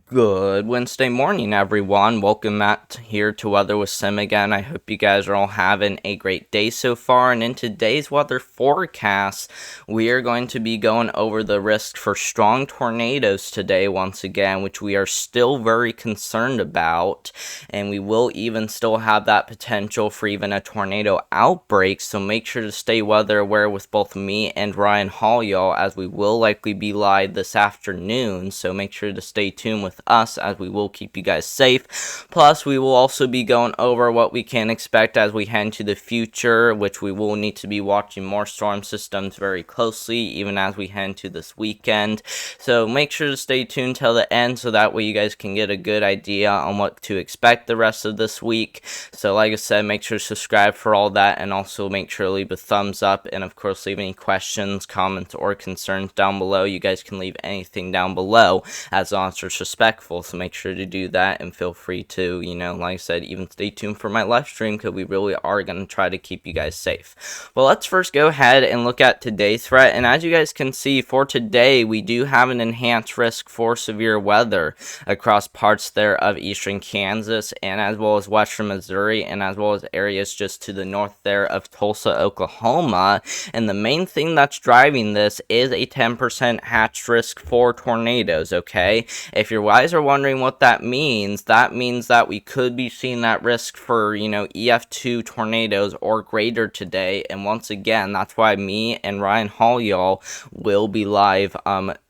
Good Wednesday morning, everyone. Welcome back here to Weather with Sim again. I hope you guys are all having a great day so far. And in today's weather forecast, we are going to be going over the risk for strong tornadoes today once again, which we are still very concerned about. And we will even still have that potential for even a tornado outbreak. So make sure to stay weather aware with both me and Ryan Hall, y'all, as we will likely be live this afternoon. So make sure to stay tuned with us as we will keep you guys safe. Plus, we will also be going over what we can expect as we head into the future, which we will need to be watching more storm systems very closely, even as we head into this weekend. So make sure to stay tuned till the end so that way you guys can get a good idea on what to expect the rest of this week. So like I said, make sure to subscribe for all that, and also make sure to leave a thumbs up, and of course leave any questions, comments, or concerns down below. You guys can leave anything down below as long as it's respectful, so make sure to do that, and feel free to, like I said, even stay tuned for my live stream, because we really are going to try to keep you guys safe. Well, let's first go ahead and look at today's threat, and as you guys can see, for today, we do have an enhanced risk for severe weather across parts there of eastern Kansas, and as well as western Missouri, and as well as areas just to the north there of Tulsa, Oklahoma. And the main thing that's driving this is a 10% hatched risk for tornadoes, okay? If you guys are wondering what that means that we could be seeing that risk for, EF2 tornadoes or greater today. And once again, that's why me and Ryan Hall, y'all, will be live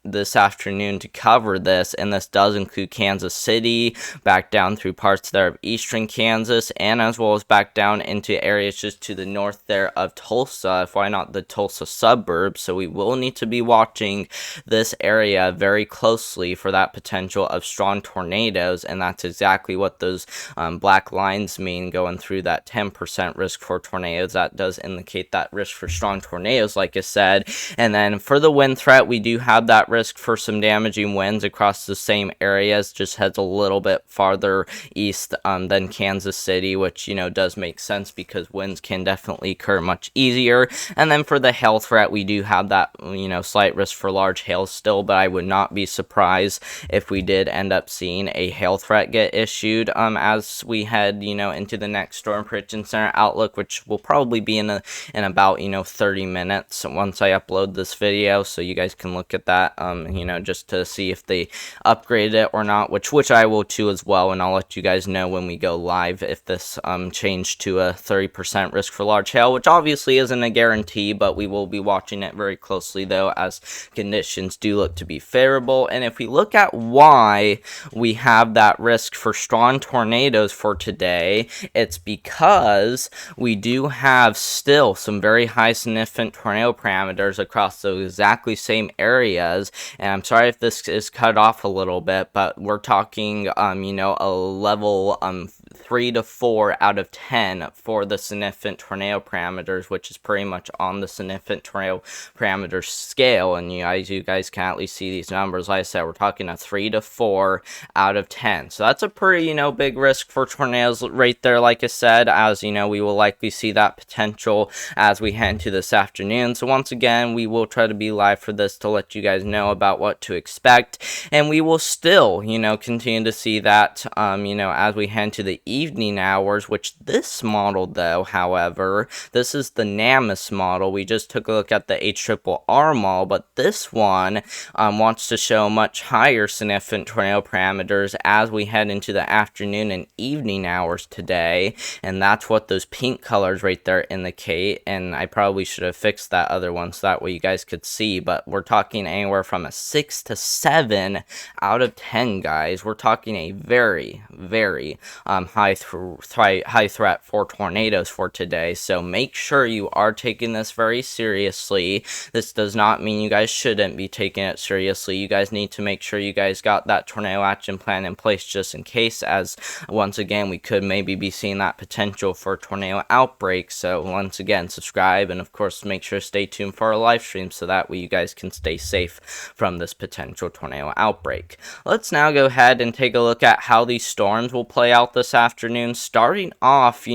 this afternoon to cover this, and this does include Kansas City, back down through parts there of eastern Kansas, and as well as back down into areas just to the north there of Tulsa, if why not the Tulsa suburbs. So we will need to be watching this area very closely for that potential of strong tornadoes, and that's exactly what those black lines mean going through that 10% risk for tornadoes. That does indicate that risk for strong tornadoes, like I said. And then for the wind threat, we do have that risk for some damaging winds across the same areas, just heads a little bit farther east than Kansas City, which does make sense because winds can definitely occur much easier. And then for the hail threat, we do have that slight risk for large hail still, but I would not be surprised if we did end up seeing a hail threat get issued as we head into the next Storm Prediction Center outlook, which will probably be in about 30 minutes once I upload this video, so you guys can look at that just to see if they upgraded it or not, which I will too as well, and I'll let you guys know when we go live if this changed to a 30% risk for large hail, which obviously isn't a guarantee, but we will be watching it very closely though, as conditions do look to be favorable. And if we look at why we have that risk for strong tornadoes for today, it's because we do have still some very high significant tornado parameters across those exactly same areas. And I'm sorry if this is cut off a little bit, but we're talking a level 3 to 4 out of 10 for the significant tornado parameters, which is pretty much on the significant tornado parameter scale. And you guys can at least see these numbers. Like I said, we're talking a 3 to 4 out of 10. So that's a pretty big risk for tornadoes right there. Like I said, as we will likely see that potential as we head into this afternoon. So once again, we will try to be live for this to let you guys know about what to expect, and we will still continue to see that as we head to the evening hours, which this model though, however, this is the NAMUS model. We just took a look at the HRRR model, but this one wants to show much higher significant tornado parameters as we head into the afternoon and evening hours today, and that's what those pink colors right there indicate. And I probably should have fixed that other one so that way you guys could see, but we're talking anywhere from a 6 to 7 out of 10, guys. We're talking a very, very high threat for tornadoes for today. So make sure you are taking this very seriously. This does not mean you guys shouldn't be taking it seriously. You guys need to make sure you guys got that tornado action plan in place just in case, as once again we could maybe be seeing that potential for tornado outbreak. So once again, subscribe, and of course make sure to stay tuned for our live stream so that way you guys can stay safe from this potential tornado outbreak. Let's now go ahead and take a look at how these storms will play out this afternoon, starting off,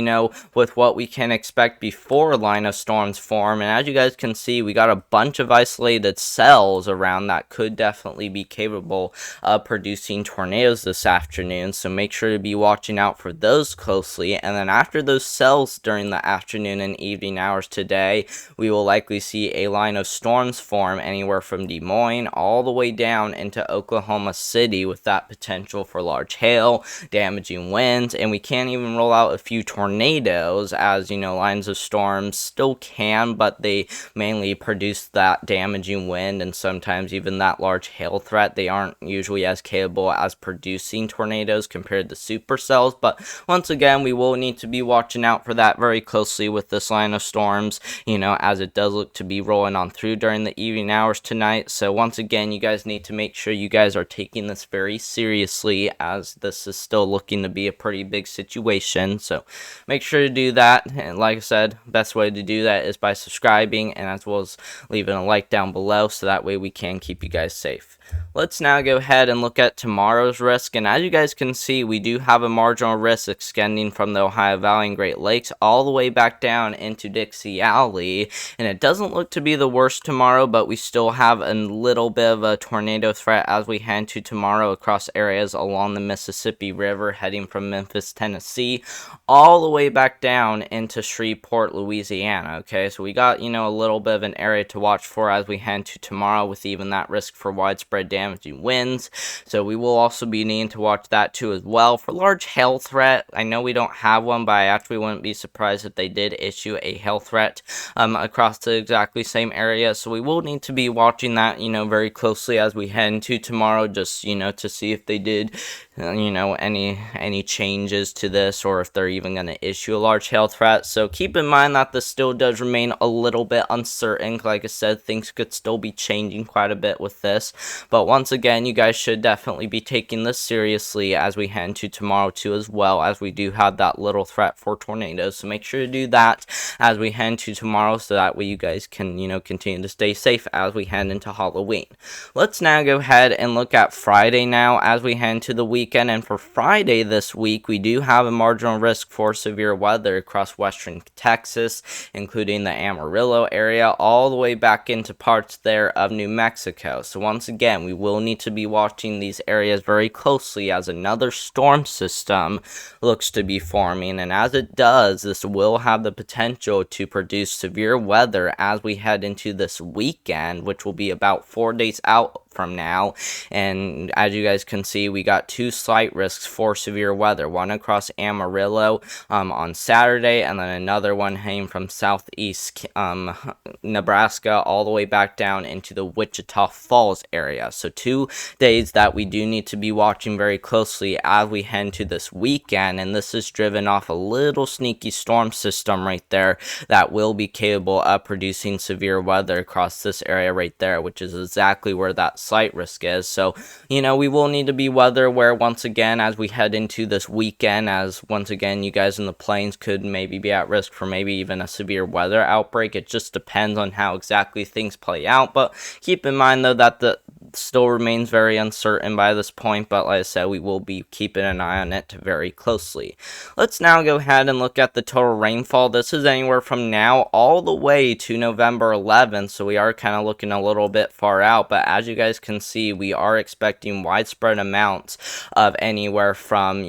with what we can expect before a line of storms form. And as you guys can see, we got a bunch of isolated cells around that could definitely be capable of producing tornadoes this afternoon. So make sure to be watching out for those closely. And then after those cells during the afternoon and evening hours today, we will likely see a line of storms form anywhere from Des Moines all the way down into Oklahoma City, with that potential for large hail, damaging winds, and we can't even rule out a few tornadoes, as lines of storms still can, but they mainly produce that damaging wind and sometimes even that large hail threat. They aren't usually as capable as producing tornadoes compared to supercells, but once again, we will need to be watching out for that very closely with this line of storms, as it does look to be rolling on through during the evening hours tonight. So once again, you guys need to make sure you guys are taking this very seriously, as this is still looking to be a pretty big situation. So make sure to do that. And like I said, best way to do that is by subscribing, and as well as leaving a like down below, so that way we can keep you guys safe. Let's now go ahead and look at tomorrow's risk, and as you guys can see, we do have a marginal risk extending from the Ohio Valley and Great Lakes all the way back down into Dixie Alley, and it doesn't look to be the worst tomorrow, but we still have a little bit of a tornado threat as we head to tomorrow across areas along the Mississippi River, heading from Memphis, Tennessee, all the way back down into Shreveport, Louisiana. Okay, so we got, a little bit of an area to watch for as we head to tomorrow, with even that risk for widespread damaging winds. So we will also be needing to watch that too as well. For large hail threat, I know we don't have one, but I actually wouldn't be surprised if they did issue a hail threat across the exactly same area. So we will need to be watching that, very closely as we head into tomorrow, just, to see if they did, any changes to this, or if they're even going to issue a large hail threat. So keep in mind that this still does remain a little bit uncertain. Like I said, things could still be changing quite a bit with this. But once again, you guys should definitely be taking this seriously as we head into tomorrow too, as well, as we do have that little threat for tornadoes. So make sure to do that as we head into tomorrow, so that way you guys can, continue to stay safe as we head into Halloween. Let's now go ahead and look at Friday now as we head into the weekend. And for Friday this week, we do have a marginal risk for severe weather across western Texas, including the Amarillo area, all the way back into parts there of New Mexico. So once again, we will need to be watching these areas very closely, as another storm system looks to be forming, and as it does, this will have the potential to produce severe weather as we head into this weekend, which will be about 4 days out from now. And as you guys can see, we got two slight risks for severe weather, one across Amarillo on Saturday, and then another one heading from southeast Nebraska all the way back down into the Wichita Falls area. So 2 days that we do need to be watching very closely as we head into this weekend, and this is driven off a little sneaky storm system right there that will be capable of producing severe weather across this area right there, which is exactly where that slight risk is. So, we will need to be weather aware once again as we head into this weekend, as once again, you guys in the plains could maybe be at risk for maybe even a severe weather outbreak. It just depends on how exactly things play out, but keep in mind though that the still remains very uncertain by this point, but like I said, we will be keeping an eye on it very closely. Let's now go ahead and look at the total rainfall. This is anywhere from now all the way to November 11th, so we are kind of looking a little bit far out, but as you guys can see, we are expecting widespread amounts of anywhere from,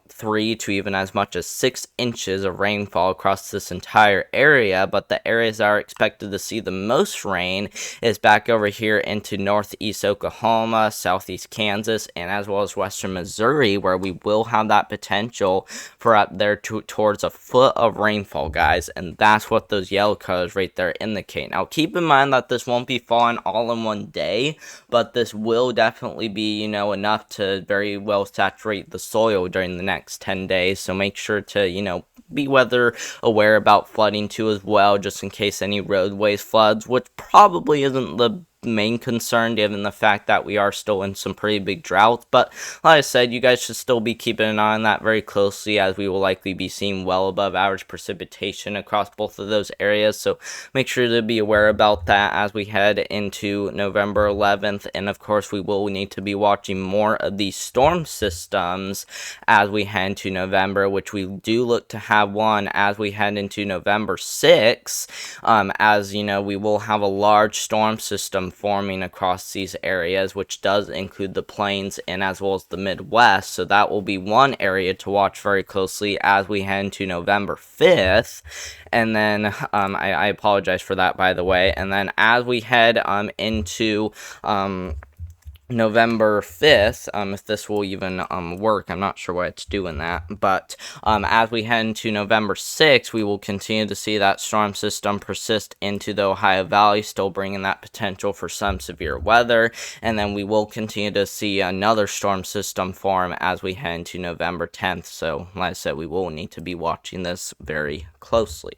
3 to even as much as 6 inches of rainfall across this entire area, but the areas that are expected to see the most rain is back over here into northeast Oklahoma, southeast Kansas, and as well as western Missouri, where we will have that potential for up there towards a foot of rainfall, guys, and that's what those yellow colors right there indicate. Now, keep in mind that this won't be falling all in one day, but this will definitely be, enough to very well saturate the soil during the next 10 days, so make sure to, be weather aware about flooding too as well, just in case any roadways floods, which probably isn't the main concern given the fact that we are still in some pretty big drought. But like I said, you guys should still be keeping an eye on that very closely, as we will likely be seeing well above average precipitation across both of those areas. So make sure to be aware about that as we head into November 11th. And of course, we will need to be watching more of these storm systems as we head into November, which we do look to have one as we head into November 6th. As you know, we will have a large storm system forming across these areas, which does include the plains and as well as the Midwest. So that will be one area to watch very closely as we head into November 5th. And then I apologize for that, by the way. And then as we head into November 5th, if this will even work, I'm not sure why it's doing that, but as we head into November 6th, we will continue to see that storm system persist into the Ohio Valley, still bringing that potential for some severe weather, and then we will continue to see another storm system form as we head into November 10th, so like I said, we will need to be watching this very closely.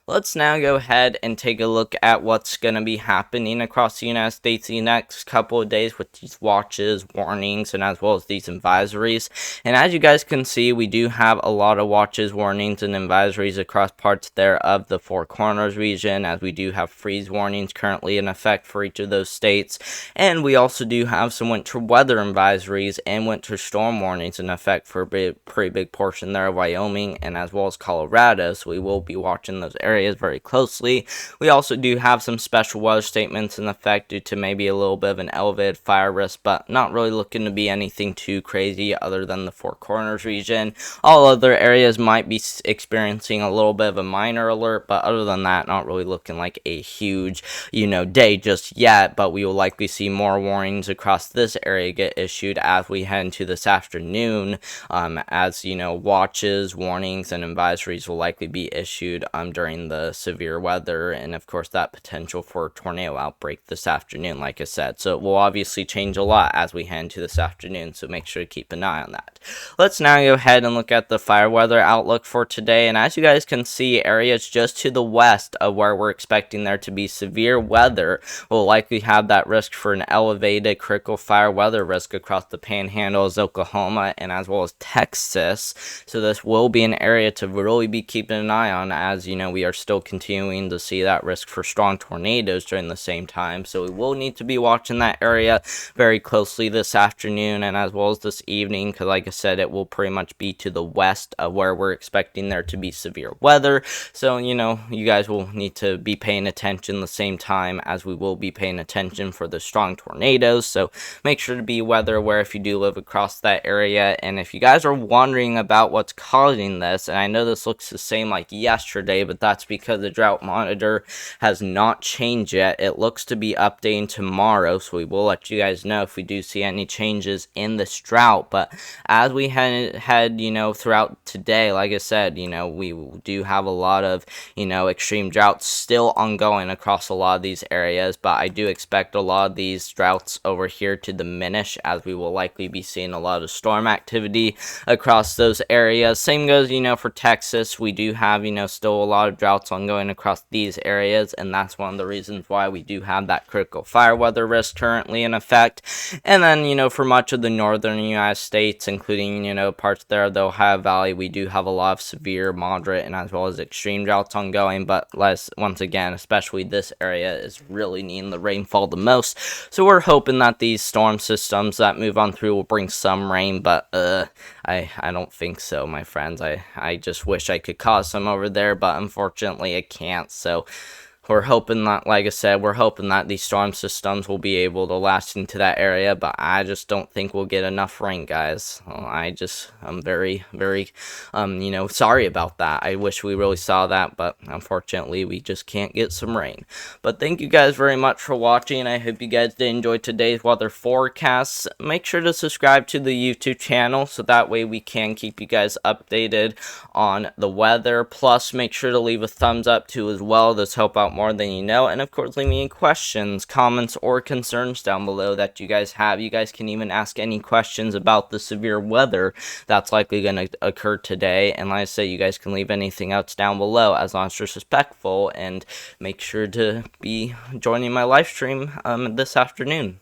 Let's now go ahead and take a look at what's going to be happening across the United States the next couple of days with these watches, warnings, and as well as these advisories. And as you guys can see, we do have a lot of watches, warnings, and advisories across parts there of the Four Corners region, as we do have freeze warnings currently in effect for each of those states. And we also do have some winter weather advisories and winter storm warnings in effect for a pretty big portion there of Wyoming and as well as Colorado. So we will be watching those areas very closely. We also do have some special weather statements in effect due to maybe a little bit of an elevated fire risk, but not really looking to be anything too crazy other than the Four Corners region. All other areas might be experiencing a little bit of a minor alert, but other than that, not really looking like a huge, day just yet, but we will likely see more warnings across this area get issued as we head into this afternoon, as, watches, warnings, and advisories will likely be issued during the severe weather and of course that potential for a tornado outbreak this afternoon, like I said. So it will obviously change a lot as we head into this afternoon, so make sure to keep an eye on that. Let's now go ahead and look at the fire weather outlook for today, and as you guys can see, areas just to the west of where we're expecting there to be severe weather will likely have that risk for an elevated critical fire weather risk across the panhandle of Oklahoma and as well as Texas. So this will be an area to really be keeping an eye on, as we are still continuing to see that risk for strong tornadoes during the same time. So we will need to be watching that area very closely this afternoon and as well as this evening, because like I said, it will pretty much be to the west of where we're expecting there to be severe weather. So, you guys will need to be paying attention the same time as we will be paying attention for the strong tornadoes. So make sure to be weather aware if you do live across that area. And if you guys are wondering about what's causing this, and I know this looks the same like yesterday, but that's because the drought monitor has not changed yet. It looks to be updating tomorrow, so we will let you guys know if we do see any changes in this drought. But as we head throughout today, like I said, we do have a lot of extreme droughts still ongoing across a lot of these areas, but I do expect a lot of these droughts over here to diminish, as we will likely be seeing a lot of storm activity across those areas. Same goes for Texas. We do have still a lot of droughts ongoing across these areas, and that's one of the reasons why we do have that critical fire weather risk currently in effect. And then for much of the northern United States, including parts there of the Ohio Valley, we do have a lot of severe, moderate, and as well as extreme droughts ongoing. But once again, especially this area is really needing the rainfall the most. So we're hoping that these storm systems that move on through will bring some rain, but I don't think so, my friends. I just wish I could cause some over there, but unfortunately I can't. So we're hoping that, like I said, we're hoping that these storm systems will be able to last into that area, but I just don't think we'll get enough rain, guys. I'm very, very, sorry about that. I wish we really saw that, but unfortunately, we just can't get some rain. But thank you guys very much for watching. I hope you guys did enjoy today's weather forecasts. Make sure to subscribe to the YouTube channel, so that way we can keep you guys updated on the weather. Plus, make sure to leave a thumbs up too as well. This help out more than you know. And of course, leave me any questions, comments, or concerns down below that you guys have. You guys can even ask any questions about the severe weather that's likely going to occur today. And like I say, you guys can leave anything else down below as long as you're respectful, and make sure to be joining my live stream this afternoon.